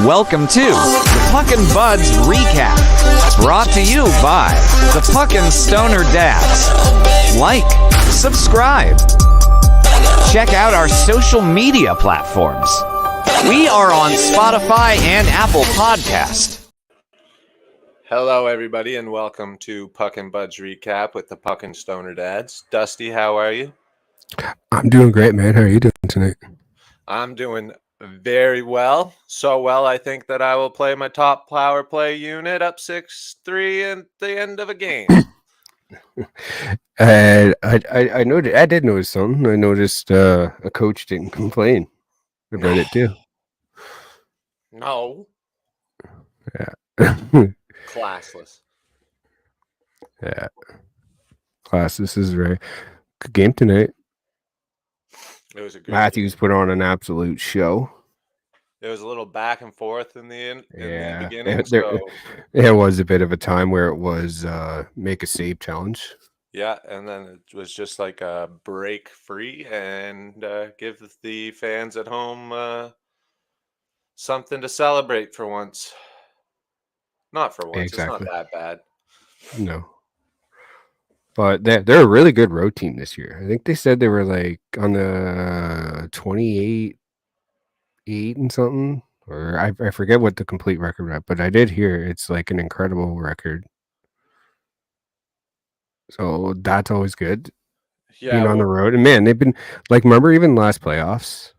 Welcome to the Puckin Buds Recap, brought to you by the Puckin Stoner Dads. Like, subscribe. Check out our social media platforms. We are on Spotify and Apple Podcast. Hello, everybody, and welcome to Puckin Buds Recap with the Puckin Stoner Dads. Dusty, how are you? I'm doing great, man. How are you doing tonight? I'm doing very well. So well, I think that I will play my top power play unit up 6-3 at the end of a game. And I noticed. I did notice something. I noticed a coach didn't complain about it too. No. Yeah. Classless. Yeah. Class, this is right. Good game tonight. It was a good Matthews put on an absolute show. It was a little back and forth in the Yeah. beginning. There was a bit of a time where it was make a save challenge. Yeah, and then it was just like a break free and give the fans at home something to celebrate for once. Not for once. Exactly. It's not that bad. No. But they're a really good road team this year. I think they said they were like on the 28 8 and something, or I forget what the complete record was, but I did hear it's like an incredible record. So that's always good. Yeah, being on the road. And man, they've been like, remember even last playoffs?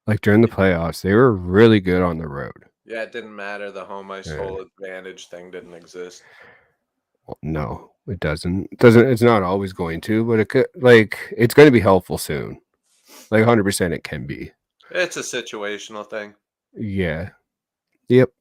Like during the playoffs, they were really good on the road. Yeah, it didn't matter. The home ice hole advantage thing didn't exist. Well, no, it doesn't. It's not always going to, but it could, like, it's going to be helpful soon. Like 100% it can be. It's a situational thing. Yeah. Yep.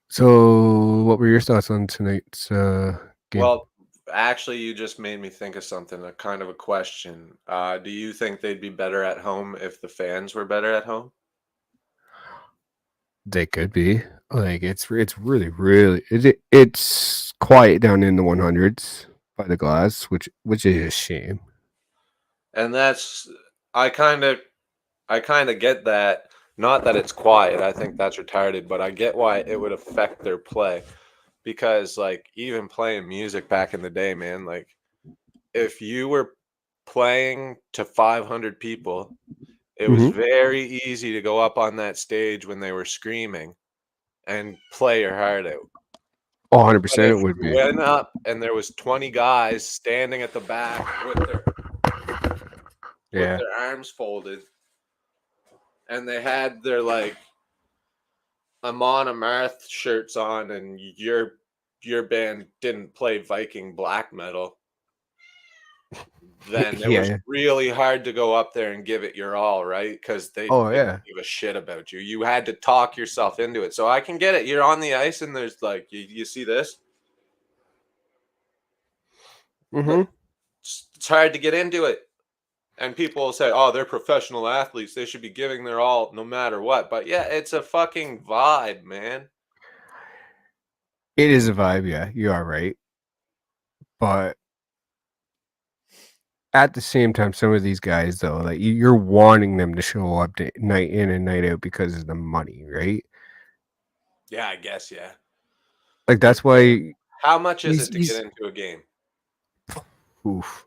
So, what were your thoughts on tonight's game? Well, actually, you just made me think of something, a kind of a question. Do you think they'd be better at home if the fans were better at home? They could be. Like, it's really it's quiet down in the 100s by the glass, which is a shame. And that's I kind of get that. Not that it's quiet. I think that's retarded, but I get why it would affect their play. Because, like, even playing music back in the day, man, like, if you were playing to 500 people, it was very easy to go up on that stage when they were screaming and play your heart out. Oh, 100% it would be. Went up and there was 20 guys standing at the back with their arms folded, and they had their, like, Amon Amarth shirts on, and your band didn't play Viking black metal, then it was really hard to go up there and give it your all, right? Because they didn't give a shit about you. You had to talk yourself into it. So I can get it. You're on the ice, and there's, like, you see this? It's hard to get into it. And people will say, oh, they're professional athletes. They should be giving their all no matter what. But, yeah, it's a fucking vibe, man. It is a vibe, yeah. You are right. But at the same time, some of these guys, though, like, you're wanting them to show up night in and night out because of the money, right? Yeah, I guess, yeah. Like, that's why... How much is it to get into a game? Oof.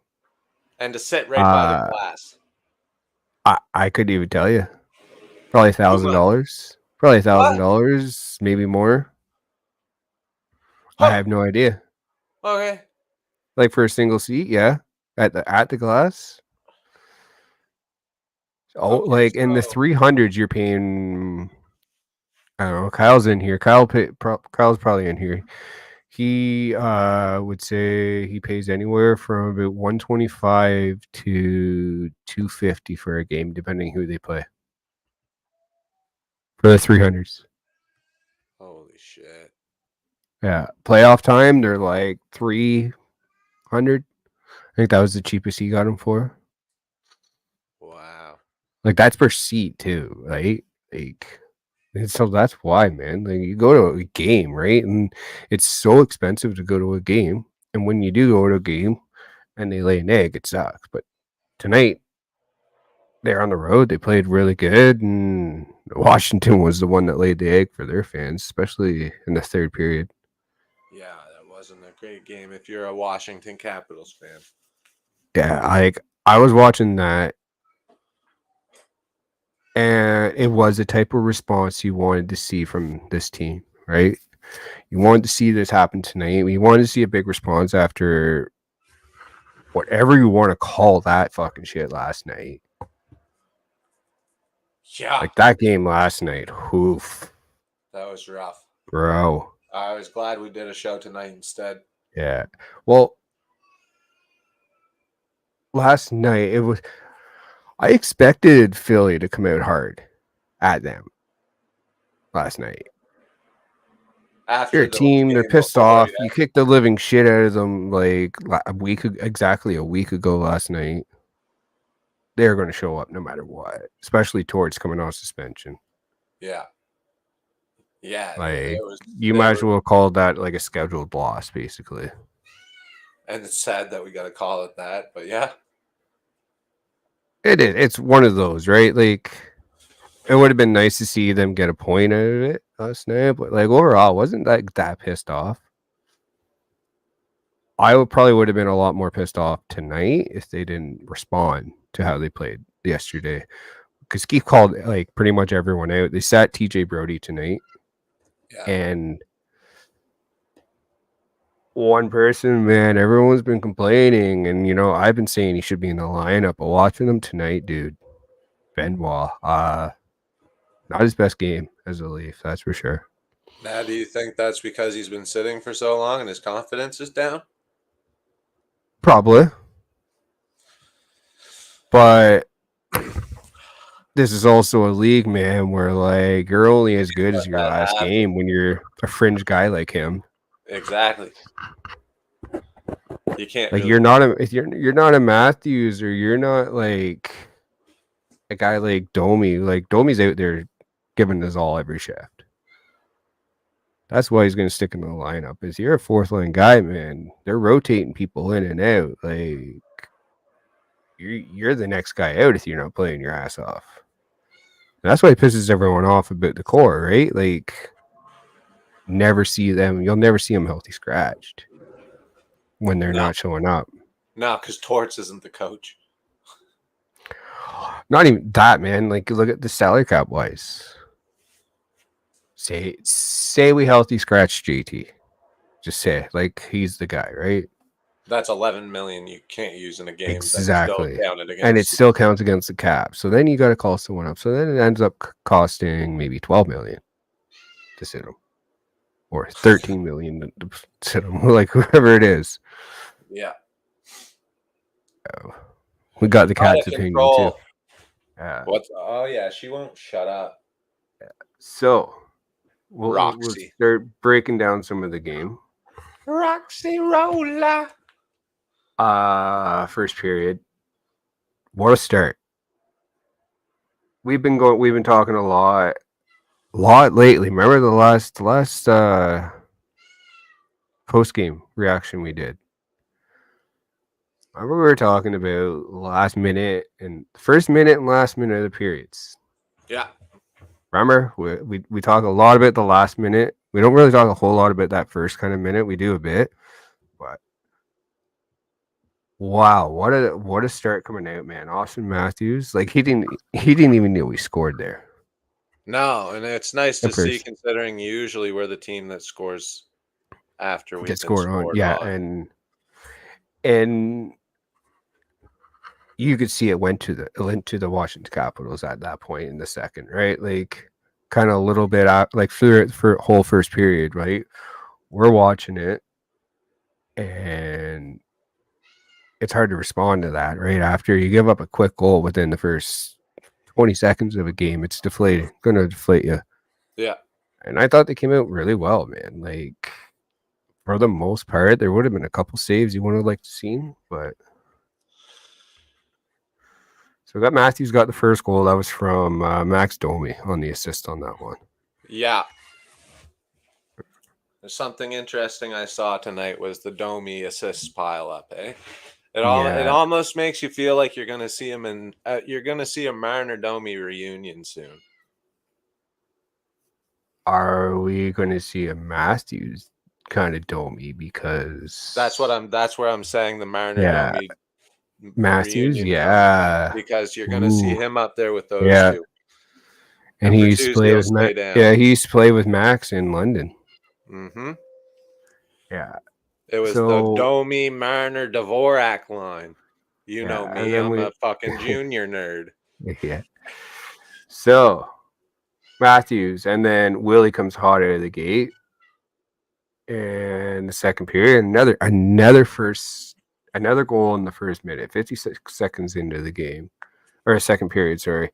And to sit right by the glass? I couldn't even tell you. Probably $1,000. Probably $1,000, maybe more. I have no idea. Okay. Like for a single seat, yeah. At the glass. Oh, okay, like in the 300s, you're paying. I don't know. Kyle's in here. Kyle's probably in here. He would say he pays anywhere from about $125 to $250 for a game, depending who they play. For the 300s. Holy shit. Yeah. Playoff time, they're like 300. I think that was the cheapest he got him for. Wow. Like, that's per seat, too, right? Like, and so that's why, man. Like, you go to a game, right? And it's so expensive to go to a game. And when you do go to a game and they lay an egg, it sucks. But tonight, they're on the road. They played really good, and Washington was the one that laid the egg for their fans, especially in the third period. Yeah, that wasn't a great game if you're a Washington Capitals fan. Yeah, I was watching that, and it was the type of response you wanted to see from this team, right? You wanted to see this happen tonight. You wanted to see a big response after whatever you want to call that fucking shit last night. Yeah, Like that game last night. Oof, that was rough. bro. I was glad we did a show tonight instead. Yeah. Well, last night it was. I expected Philly to come out hard at them last night. After You're a the team. They're game pissed before, off. yeah. You kicked the living shit out of them like exactly a week ago last night. They're going to show up no matter what, especially Torts coming off suspension. Yeah. Yeah. Like you might as well call that like a scheduled loss, basically. And it's sad that we got to call it that, but yeah. It is. It's one of those, right? Like it would have been nice to see them get a point out of it last night, but like overall, wasn't that pissed off. I probably would have been a lot more pissed off tonight if they didn't respond to how they played yesterday. Because Keith called like pretty much everyone out. They sat TJ Brody tonight, and one person, man, everyone's been complaining, and I've been saying he should be in the lineup. But watching him tonight, dude, Benoit, not his best game as a Leaf, that's for sure. Now, do you think that's because he's been sitting for so long and his confidence is down? Probably. But this is also a league, man, where like you're only as good as your last game when you're a fringe guy like him. Exactly. You can't like really... you're not a Matthews, or you're not like a guy like Domi. Like Domi's out there giving his all every shift. That's why he's going to stick in the lineup. Is you're a fourth line guy, man. They're rotating people in and out. Like you're the next guy out if you're not playing your ass off. And that's why it pisses everyone off about the core, right? Like you'll never see them healthy scratched when they're not showing up. No, because Torts isn't the coach. Not even that, man. Like look at the salary cap wise. Say we healthy scratch JT. Just say like he's the guy, right? That's 11 million you can't use in a game. Exactly. And it still counts against the cap. So then you got to call someone up. So then it ends up costing maybe 12 million to sit him, or 13 million to sit him, like whoever it is. Yeah. So we got the cat's opinion too. Oh yeah, she won't shut up. So we'll start breaking down some of the game. Roxy Rolla. First period. What a start. We've been talking a lot lately. Remember the last post game reaction we did? Remember we were talking about last minute and first minute and last minute of the periods. Yeah. Remember we talk a lot about the last minute. We don't really talk a whole lot about that first kind of minute. We do a bit, but wow, what a start coming out, man. Austin Matthews, like he didn't even know he scored there. No, and it's nice to see, considering usually we're the team that scores after we get scored on. Yeah, and you could see it went to the Washington Capitals at that point in the second, right? Like kind of a little bit out, like for whole first period, right? We're watching it, and it's hard to respond to that right after you give up a quick goal within the first 20 seconds of a game. It's deflating, going to deflate you. Yeah. And I thought they came out really well, man. Like for the most part, there would have been a couple saves you would have liked to see, but so Matthews got the first goal. That was from Max Domi on the assist on that one. Yeah. There's something interesting I saw tonight was the Domi assists pile up, eh? It almost makes you feel like you're gonna see him you're gonna see a Mariner Domi reunion soon. Are we going to see a Matthews kind of Domi? Because That's where I'm saying the Mariner Domi Matthews, reunion yeah, because you're gonna see him up there with those yeah. two. And he used to play with he used to play with Max in London. Mm-hmm. Yeah. It was the Domi Mariner Dvorak line. You know me, I'm a fucking junior nerd. Yeah. So Matthews, and then Willie comes hot out of the gate. And the second period, another goal in the first minute, 56 seconds into the game. Or second period, sorry.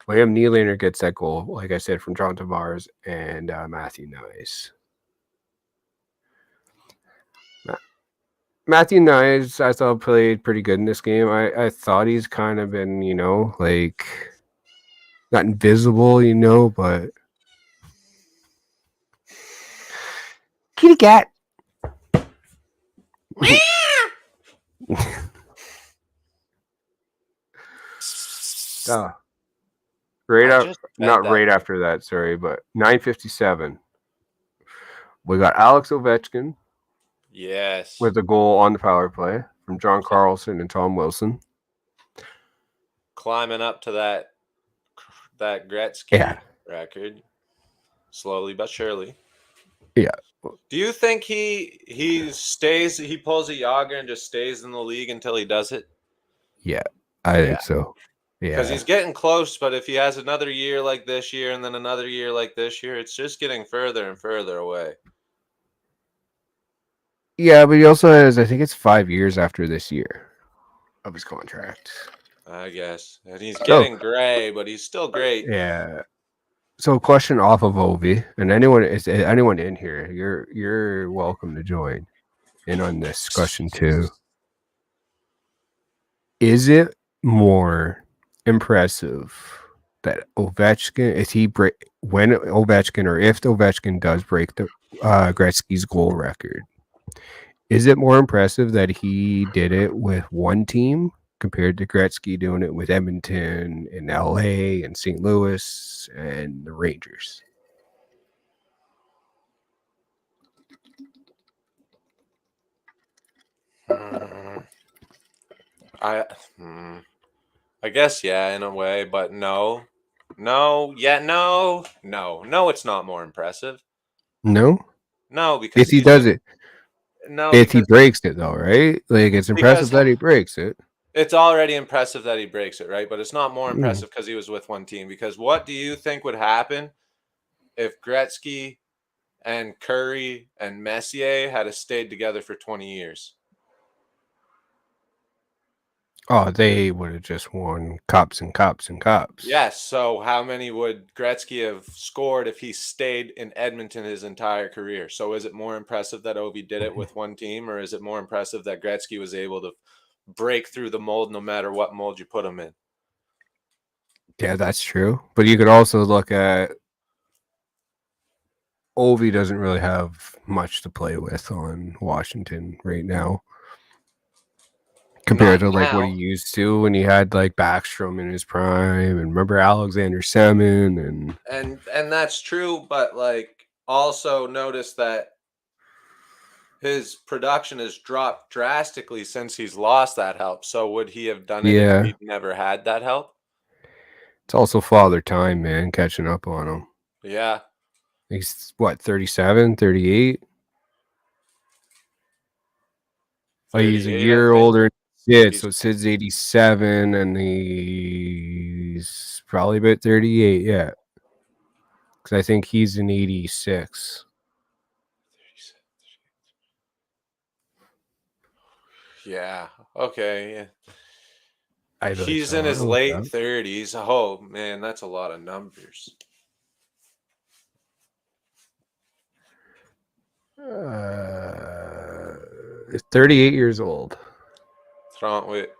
William Nylander gets that goal, like I said, from John Tavares and Matthew Nyes. Matthew Nyes, I thought, played pretty good in this game. I thought he's kind of been, like, not invisible, but kitty cat. Right after that, sorry, but 9:57. We got Alex Ovechkin. Yes. With a goal on the power play from John Carlson and Tom Wilson. Climbing up to that Gretzky record. Slowly but surely. Yeah. Do you think he pulls a Yager and just stays in the league until he does it? Yeah, I think so. Yeah. Because he's getting close, but if he has another year like this year and then another year like this year, it's just getting further and further away. Yeah, but he also has, I think it's 5 years after this year of his contract. I guess. And he's getting gray, but he's still great. Yeah. So question off of Ovi, and anyone in here, you're welcome to join in on this discussion too. Is it more impressive that Ovechkin, if Ovechkin does break the Gretzky's goal record, is it more impressive that he did it with one team compared to Gretzky doing it with Edmonton and LA and St. Louis and the Rangers? I guess, yeah, in a way, but no, it's not more impressive. No, because if he does it, if he breaks it though, right? Like, it's impressive that he breaks it. It's already impressive that he breaks it, right? But it's not more impressive because he was with one team. Because what do you think would happen if Gretzky and Curry and Messier had stayed together for 20 years? Oh, they would have just won cups and cups and cups. Yes. So how many would Gretzky have scored if he stayed in Edmonton his entire career? So is it more impressive that Ovi did it with one team, or is it more impressive that Gretzky was able to break through the mold no matter what mold you put him in? Yeah, that's true. But you could also look at Ovi doesn't really have much to play with on Washington right now. Compared to like what he used to when he had like Backstrom in his prime, and remember Alexander Semin and that's true, but like also notice that his production has dropped drastically since he's lost that help. So would he have done it if he'd never had that help? It's also father time, man, catching up on him. Yeah. He's what, 37, 38? Oh, he's a year older. Sid, so Sid's 87, and he's probably about 38, yeah. Because I think he's in 86. Yeah, okay, yeah. He's in his late 30s. Oh, man, that's a lot of numbers. 38 years old. Wait.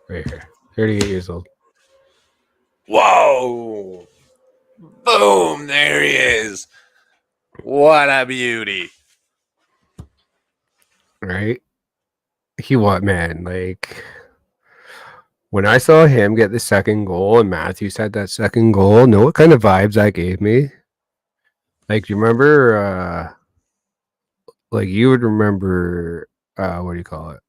Right here. 38 years old. Whoa! Boom! Boom! There he is. What a beauty. Right? Man, like when I saw him get the second goal and Matthews had that second goal, know what kind of vibes that gave me? Like, do you remember like you would remember what do you call it?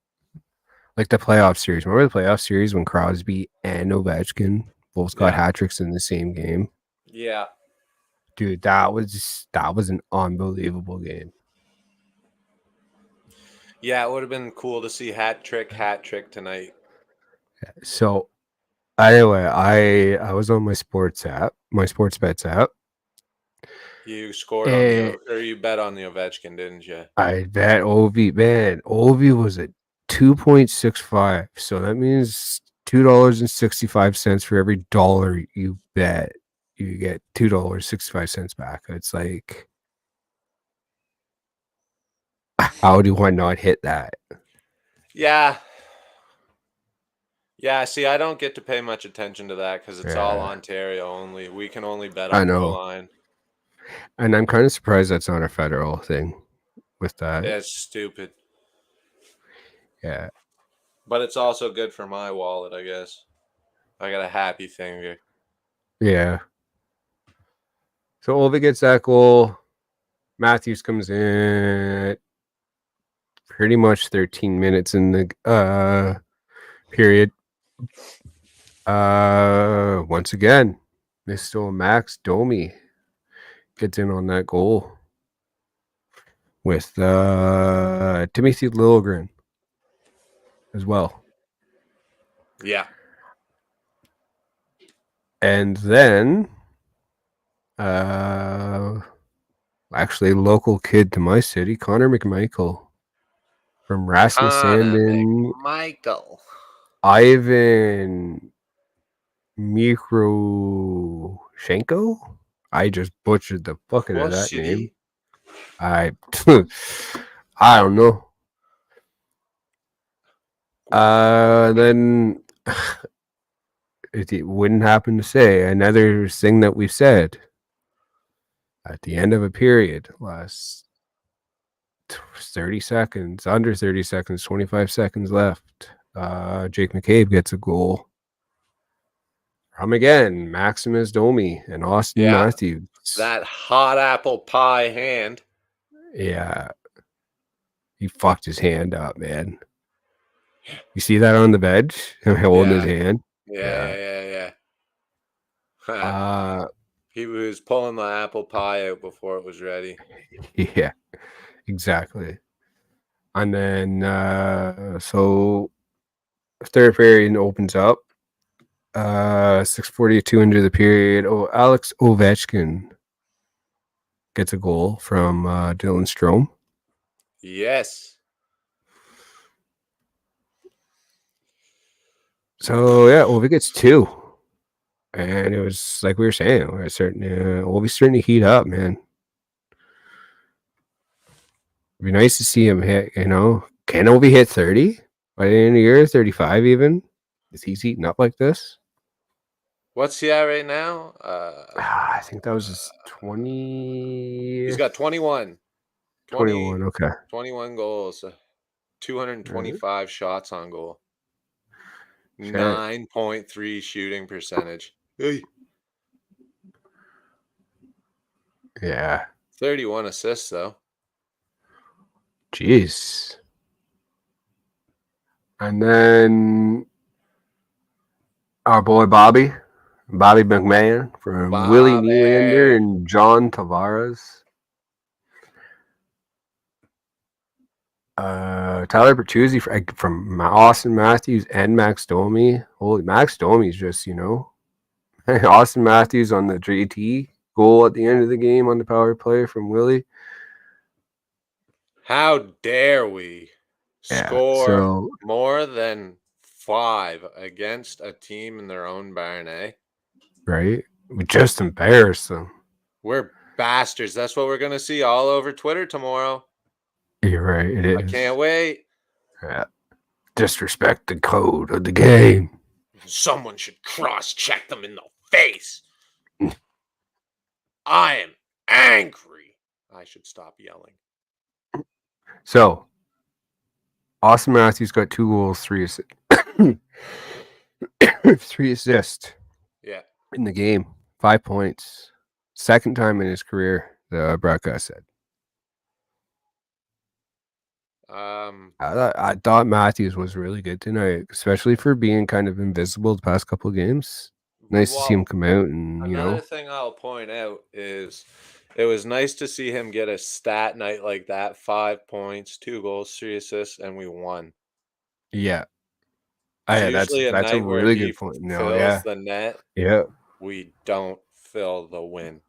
Like the playoff series. Remember the playoff series when Crosby and Ovechkin both got hat tricks in the same game? Yeah. Dude, that was an unbelievable game. Yeah, it would have been cool to see hat trick tonight. So anyway, I was on my sports bets app. You scored on you bet on the Ovechkin, didn't you? I bet Ovi, man. Ovi was at 2.65. So that means $2.65 for every dollar you bet. You get $2.65 back. It's like, how do I not hit that? Yeah. Yeah, see, I don't get to pay much attention to that because it's all Ontario only. We can only bet on goal line. And I'm kind of surprised that's not a federal thing with that. Yeah, it's stupid. Yeah. But it's also good for my wallet, I guess. I got a happy finger. Yeah. So Ovi gets that goal. Matthews comes in pretty much 13 minutes in the period. Once again, Mr. Max Domi gets in on that goal with Timothy Liljegren as well. Yeah. And then actually local kid to my city, Connor McMichael from Rasmus Sandin. Michael. Ivan Mikroshenko. I just butchered the fuck out of that name. I don't know. Then it wouldn't happen to say another thing that we've said at the end of a period, last 30 seconds, under 30 seconds, 25 seconds left. Jake McCabe gets a goal. From again, Maximus Domi and Austin Matthews. That hot apple pie hand. Yeah. He fucked his hand up, man. You see that on the bench? Him holding his hand? Yeah. He was pulling the apple pie out before it was ready. Yeah, exactly. And then, so third period opens up. 6:42 into the period. Alex Ovechkin gets a goal from Dylan Strome. Yes. So yeah, Ovi gets 2, and it was like we were saying, Ovi's starting to heat up, man. It'd be nice to see him hit. Can Ovi hit 30 by the end of the year? 35 even? Is he heating up like this? What's he at right now? I think that was his 20. He's got 21. 21, okay. 21 goals. 225 shots on goal. Sure. 9.3 shooting percentage. Hey. Yeah. 31 assists, though. Jeez. And then our boy Bobby McMahon from Willie Nylander and John Tavares. Tyler Bertuzzi from Austin Matthews and Max Domi. Holy, Max Domi's just, Austin Matthews on the JT goal at the end of the game on the power play from Willie. How dare we score more than 5 against a team in their own barn, eh? Right? We just embarrassed them. We're bastards. That's what we're going to see all over Twitter tomorrow. You're right. It is. I can't wait. Yeah. Disrespect the code of the game. Someone should cross-check them in the face. I am angry. I should stop yelling. So, Austin Matthews got 2 goals, 3 assists. 3 assists Yeah. in the game, 5 points. Second time in his career, the broadcast said. I thought Matthews was really good tonight, especially for being kind of invisible the past couple of games. Nice to see him come out and, Another thing I'll point out is it was nice to see him get a stat night like that. 5 points, 2 goals, 3 assists, and we won. Yeah. It's That's usually a a night where really he good point. No, fills the net. Yeah. We don't fill the win.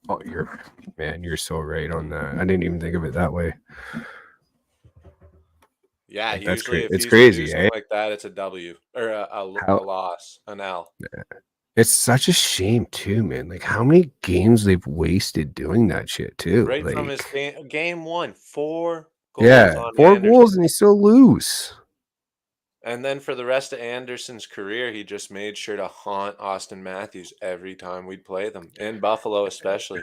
Oh, you're so right on that. I didn't even think of it that way. Yeah, Like, that's usually if it's he's crazy, producing like that, it's a W or a loss, an L. It's such a shame too, man. Like how many games they've wasted doing that shit too. Right Like from his game 1, 4 goals yeah, on 4 Anderson. goals and he still lose. And then for the rest of Anderson's career, he just made sure to haunt Austin Matthews every time we'd play them, in Buffalo especially.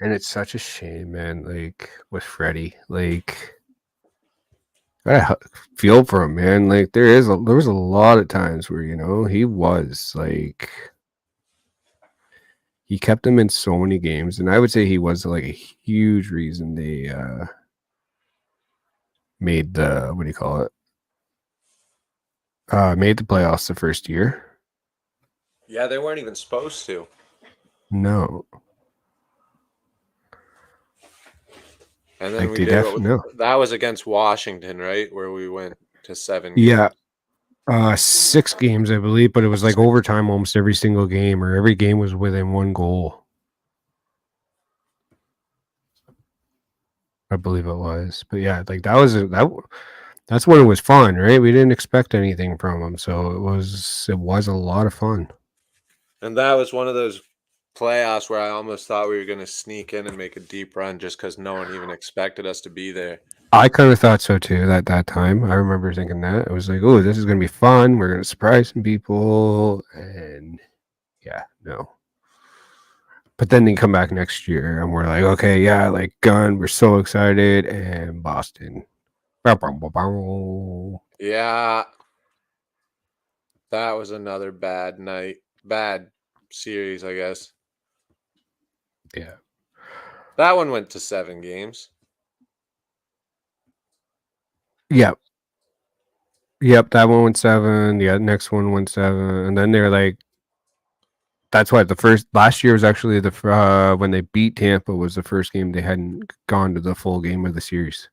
And it's such a shame, man. Like with Freddie, like I feel for him, man. Like there was a lot of times where he was like he kept him in so many games, and I would say he was like a huge reason they made the what do you call it? Made the playoffs the first year. Yeah, they weren't even supposed to. No. And then like that was against Washington, right? Where we went to 7 games. Yeah. 6 games, I believe, but it was like overtime almost every single game, or every game was within 1 goal. I believe it was. But yeah, like that's when it was fun, right? We didn't expect anything from them, so it was a lot of fun. And that was one of those playoffs where I almost thought we were going to sneak in and make a deep run just because no one even expected us to be there. I kind of thought so too at that time. I remember thinking that. It was like, oh, this is going to be fun. We're going to surprise some people. And yeah, no. But then they come back next year and we're like, okay, yeah, like Gun, we're so excited. And Boston. Yeah. That was another bad night. Bad series, I guess. Yeah. That one went to 7 games. Yep. That one went 7. The next one went 7. And then they're like, that's why last year was actually when they beat Tampa was the first game they hadn't gone to the full game of the series.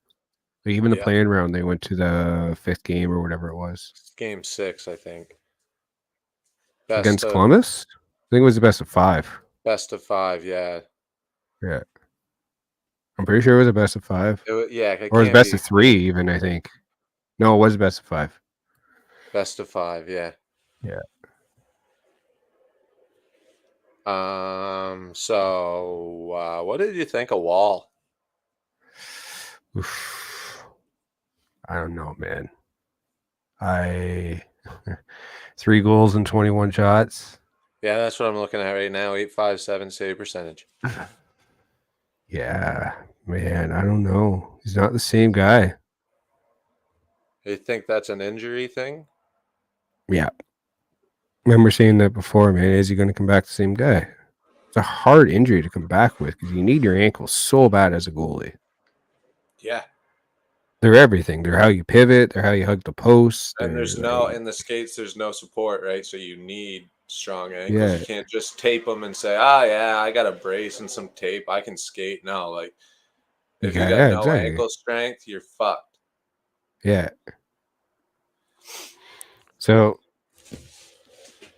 Like even the playing round, they went to the 5th game or whatever it was. Game 6, I think. Against Columbus? I think it was the best of 5. Best of 5, yeah. Yeah. I'm pretty sure it was a best of 5. Or it was best of 3 even, I think. No, it was best of 5. Best of 5, yeah. Yeah. So what did you think of Wall? Oof. I don't know, man. 3 goals and 21 shots. Yeah, that's what I'm looking at right now. 8.57 save percentage. Yeah, man. I don't know. He's not the same guy. You think that's an injury thing? Yeah. Remember saying that before, man. Is he going to come back the same guy? It's a hard injury to come back with because you need your ankles so bad as a goalie. Yeah. They're everything. They're how you pivot. They're how you hug the post. And in the skates, there's no support, right? So you need strong ankles. Yeah. You can't just tape them and say, yeah, I got a brace and some tape. I can skate. No, like if you got no ankle strength, you're fucked. Yeah. So,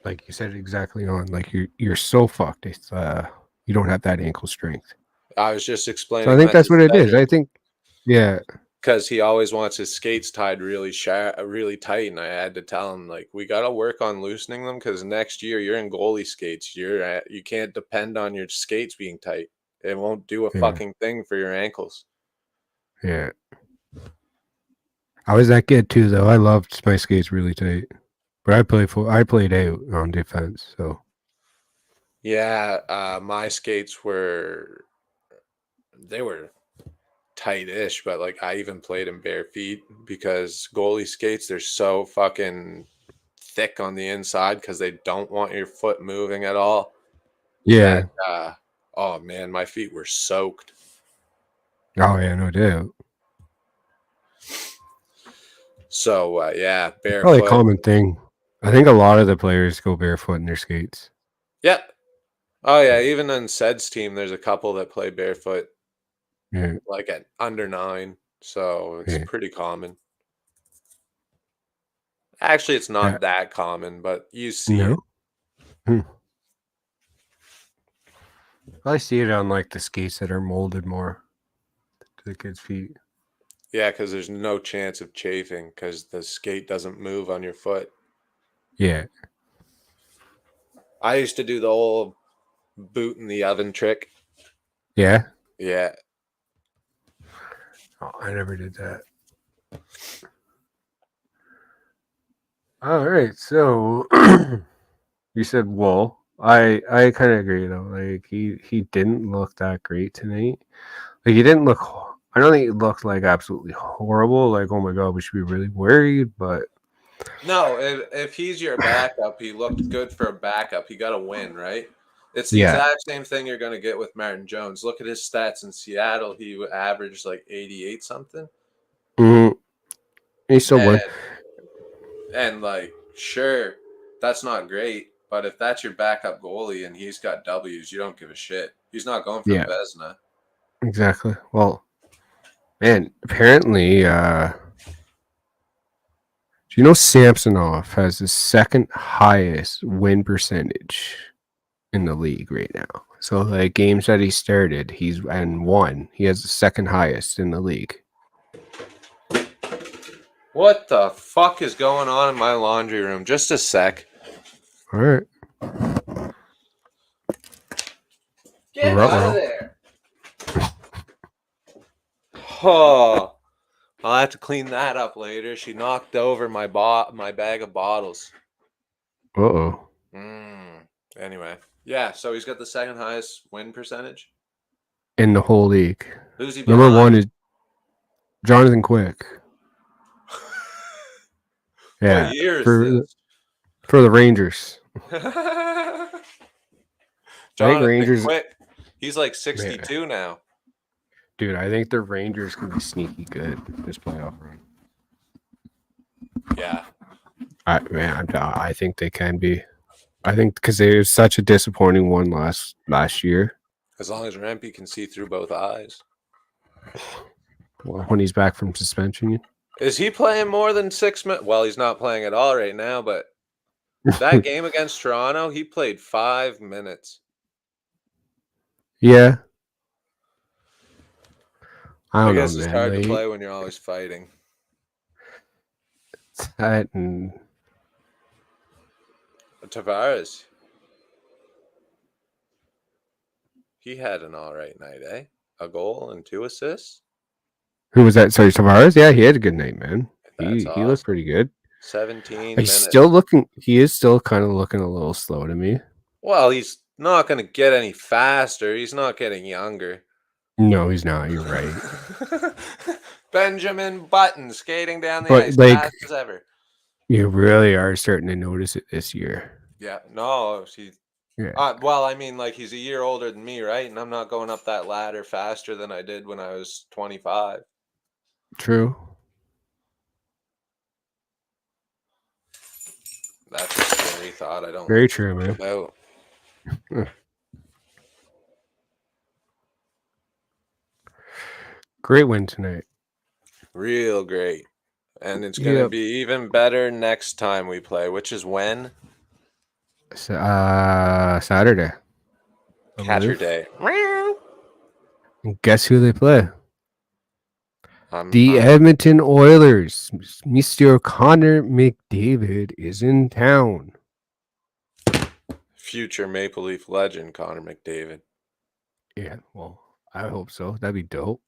like you said exactly on, like you're so fucked. It's you don't have that ankle strength. I was just explaining. So I think that's what it is. I think, yeah. Because he always wants his skates tied really tight, and I had to tell him like we got to work on loosening them because next year you're in goalie skates. You can't depend on your skates being tight. It won't do a fucking thing for your ankles. Yeah. I was that kid too, though. I loved my skates really tight, but I played out on defense. So Yeah, my skates were tight-ish, but like I even played in bare feet because goalie skates they're so fucking thick on the inside because they don't want your foot moving at all. Yeah. That oh man, my feet were soaked. Oh yeah, no doubt. So yeah, Probably a barefoot. common thing. I think a lot of the players go barefoot in their skates. Yep. Oh yeah, even on Sed's team, there's a couple that play barefoot, Yeah. like at under 9. So it's Yeah. pretty common. Actually, it's Yeah. not that common, but you see it. No. I see it on like the skates that are molded more to the kids' feet. Yeah, because there's no chance of chafing because the skate doesn't move on your foot. Yeah. I used to do the old boot in the oven trick. Yeah. Yeah. Oh, I never did that. All right, so you said wool. I kind of agree though. Like he didn't look that great tonight. Like he didn't look. I don't think it looked like absolutely horrible. Like oh my god, we should be really worried. But No, if he's your backup, he looked good for a backup. He got a win, right? It's the yeah, exact same thing you're going to get with Martin Jones. Look at his stats in Seattle. He averaged like 88 something. mm, he still won. And like, sure, that's not great. But if that's your backup goalie and he's got W's, you don't give a shit. He's not going for Yeah, the Vezina. exactly. Well, man, apparently, do you know Samsonov has the second highest win percentage in the league right now? So like games that he started, he's and won. He has the second highest in the league. What the fuck is going on in my laundry room? Just a sec. All right. Get Ruh-roh. out of there. Oh, I'll have to clean that up later. She knocked over my bag of bottles. Uh-oh. Anyway, yeah. So he's got the second highest win percentage In the whole league. Who's he Number behind? one is Jonathan Quick. Yeah. What year is this? For the Rangers. Jonathan Rangers- Quick. He's like 62 now. Dude, I think the Rangers can be sneaky good this playoff run. Yeah. I think they can be. I think because they was such a disappointing one last year. As long as Rempe can see through both eyes. Well, when he's back from suspension. Is he playing more than 6 minutes? Well, he's not playing at all right now, but that game against Toronto, he played 5 minutes. Yeah. I I don't guess know, it's man. hard to play when you're always fighting. That and Tavares. He had an all right night, eh? A goal and 2 assists. who was that? Sorry, Tavares? Yeah, he had a good night, man. That's He awesome. looked pretty good. 17 He's minutes. he is still kind of looking a little slow to me. Well, he's not going to get any faster. He's not getting younger. No, he's not. You're right. Benjamin Button skating down the But, ice like- fast as ever. You really are starting to notice it this year. Yeah, no, Yeah. well, I mean, like he's a year older than me, right? And I'm not going up that ladder faster than I did when I was 25. True. That's a scary thought. I don't Very like true, to think man. about. Great win tonight. Real great. And it's going to Yep. be even better next time we play, which is when? Saturday. I Catcher believe. Day. And guess who they play? I'm The Edmonton Oilers. Mr. Connor McDavid is in town. future Maple Leaf legend, Connor McDavid. Yeah, well, I hope so. That'd be dope.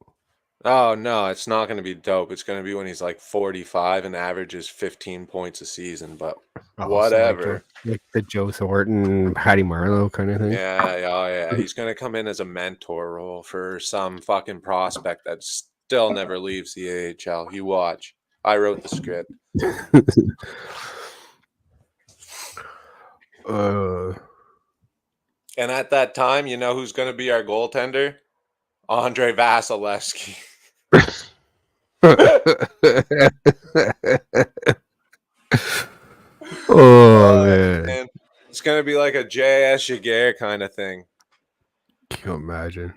Oh no, it's not going to be dope. It's going to be when he's like 45 and averages 15 points a season. But Also, whatever. like the Joe Thornton, Patty Marlowe kind of thing. Yeah, oh yeah. He's going to come in as a mentor role for some fucking prospect that still never leaves the AHL. You watch. I wrote the script. And at that time, you know who's going to be our goaltender? Andre Vasilevsky. Oh man. It's going to be like a J.S. Jaguar kind of thing. Can you imagine?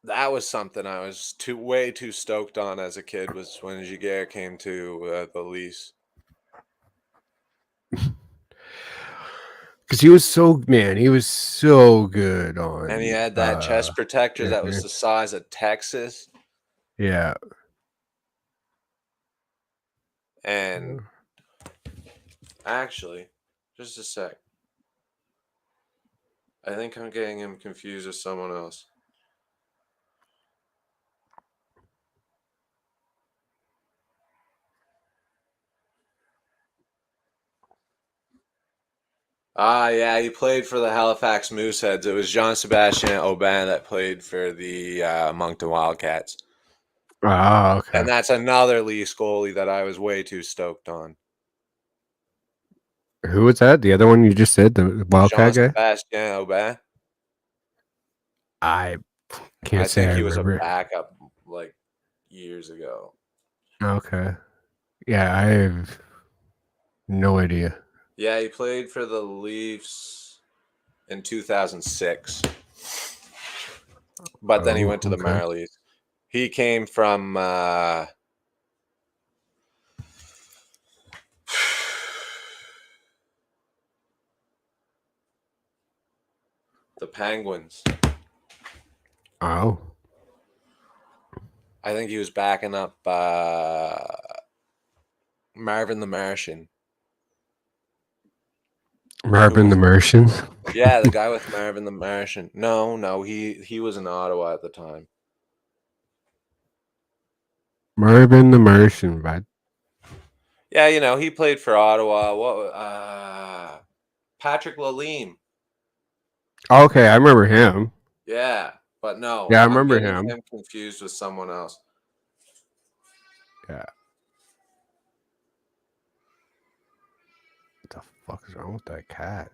That was something I was way too stoked on as a kid, was when Jaguar came to the Leafs. Because he was so good on. And he had that chest protector that was the size of Texas. Yeah. And actually, just a sec. I think I'm getting him confused with someone else. Yeah, he played for the Halifax Mooseheads. It was Jean-Sebastien Aubin that played for the Moncton Wildcats. Oh, okay. And that's another Leafs goalie that I was way too stoked on. Who was that? The other one you just said, the Wildcat guy? Jean-Sebastien Aubin. I can't say think I he remember. was a backup like years ago. Okay. Yeah, I have no idea. Yeah, he played for the Leafs in 2006. But then he went to the Marlies. He came from the Penguins. Oh. I think he was backing up Marvin the Martian. Marvin the Martian? Yeah, the guy with Marvin the Martian. No, he was in Ottawa at the time. Marvin the Martian, bud. Yeah, you know, he played for Ottawa. What? Patrick Lalime. Okay, I remember him. Yeah, but no. Yeah, I remember I'm him. confused with someone else. Yeah. What the fuck is wrong with that cat?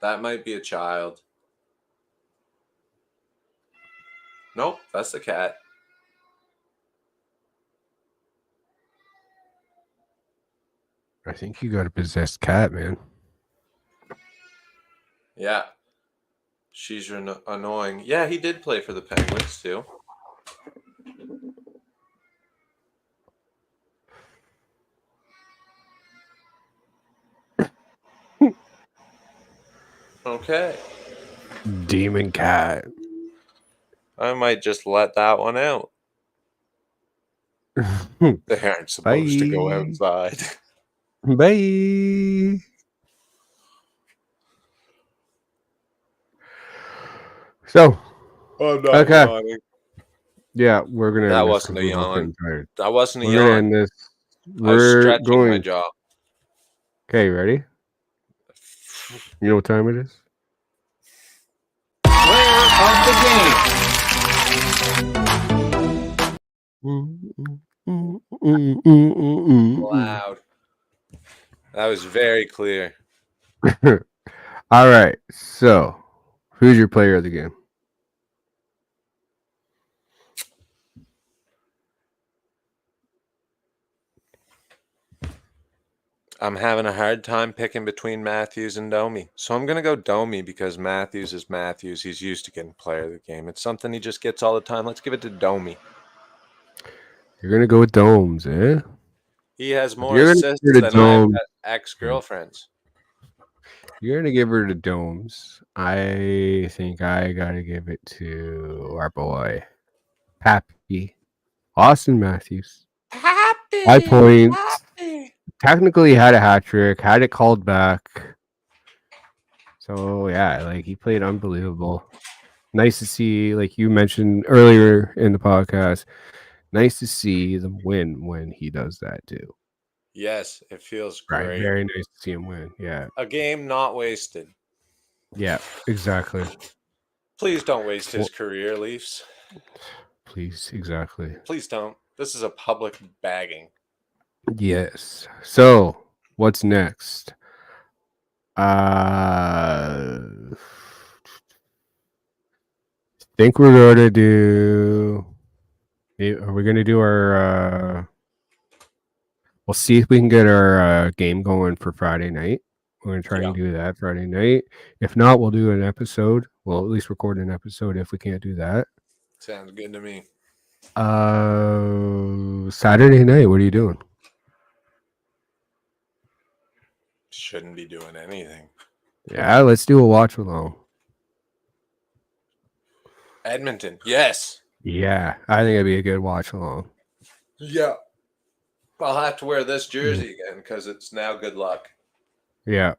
That might be a child. Nope, that's the cat. I think you got a possessed cat, man. Yeah. She's annoying. Yeah, he did play for the Penguins, too. Okay. Demon cat. I might just let that one out. They aren't supposed to go outside. Bye. So, okay. Yeah, we're gonna. That wasn't a yawn. That wasn't a yawn. We're gonna end this. I was stretching my jaw. Okay, ready? You know what time it is? Player of the game. Loud. That was very clear. All right. So, who's your player of the game? I'm having a hard time picking between Matthews and Domi. So I'm going to go Domi because Matthews is Matthews. He's used to getting player of the game. It's something he just gets all the time. Let's give it to Domi. You're going to go with Domes, eh? He has more assists than I have ex-girlfriends. You're going to give her to Domes. I think I got to give it to our boy, Pappy. Austin Matthews. Happy. 5 points. Technically had a hat trick, had it called back. So yeah, like he played unbelievable. Nice to see, like you mentioned earlier in the podcast, nice to see them win when he does that too. Yes, it feels Right. great. Very nice to see him win. Yeah. A game not wasted. Yeah, exactly. Please don't waste his Well, career, Leafs. please, exactly. Please don't. This is a public bagging. Yes. So what's next? I think we're gonna do. Are we gonna do our? We'll see if we can get our game going for Friday night. We're gonna try and do that Friday night. If not, we'll do an episode. We'll at least record an episode if we can't do that. Sounds good to me. Saturday night. What are you doing? Shouldn't be doing anything. Yeah, let's do a watch along. Edmonton. Yes. Yeah, I think it'd be a good watch along. Yeah. I'll have to wear this jersey again because it's now good luck. Yeah.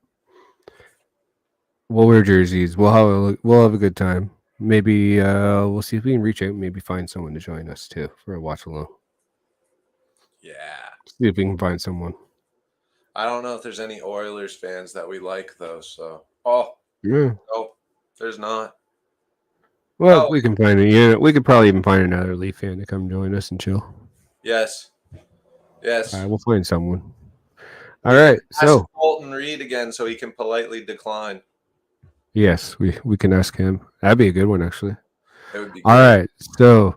We'll wear jerseys. We'll have a good time. Maybe we'll see if we can reach out and maybe find someone to join us too for a watch along. Yeah. See if we can find someone. I don't know if there's any Oilers fans that we like though, so Yeah. oh, there's not. Well, we can find it. Yeah, we could probably even find another Leaf fan to come join us and chill. Yes. Yes. All right, we'll find someone. All right. So Colton Reed again so he can politely decline. yes, we can ask him. That'd be a good one actually. It would be All good. right. So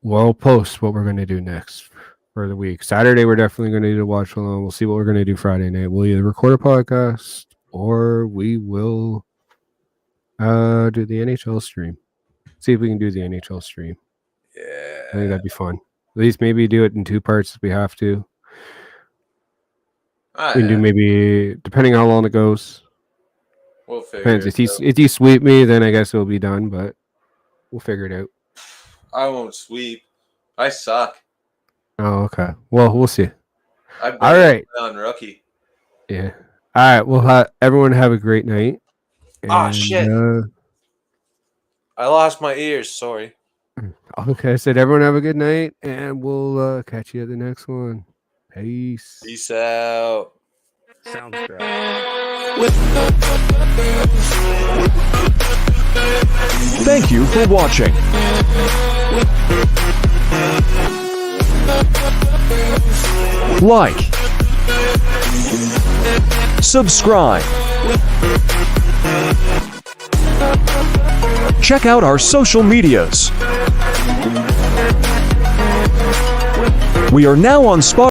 we'll post what we're gonna do next for the week. Saturday we're definitely gonna do a watch along. We'll see what we're gonna do Friday night. We'll either record a podcast or we will do the NHL stream. See if we can do the NHL stream. Yeah. I think that'd be fun. At least maybe do it in 2 parts if we have to. We can do maybe depending how long it goes. We'll figure Depends. it out. If you sweep me, then I guess it'll be done, but we'll figure it out. I won't sweep. I suck. Oh, okay. Well, we'll see. I've been All right. on rookie. Yeah. All right. Well, everyone have a great night. Shit. I lost my ears. Sorry. Okay. I said everyone have a good night, and we'll catch you at the next one. Peace. Peace out. Sounds great. Thank you for watching. Like, subscribe, check out our social medias. We are now on Spotify.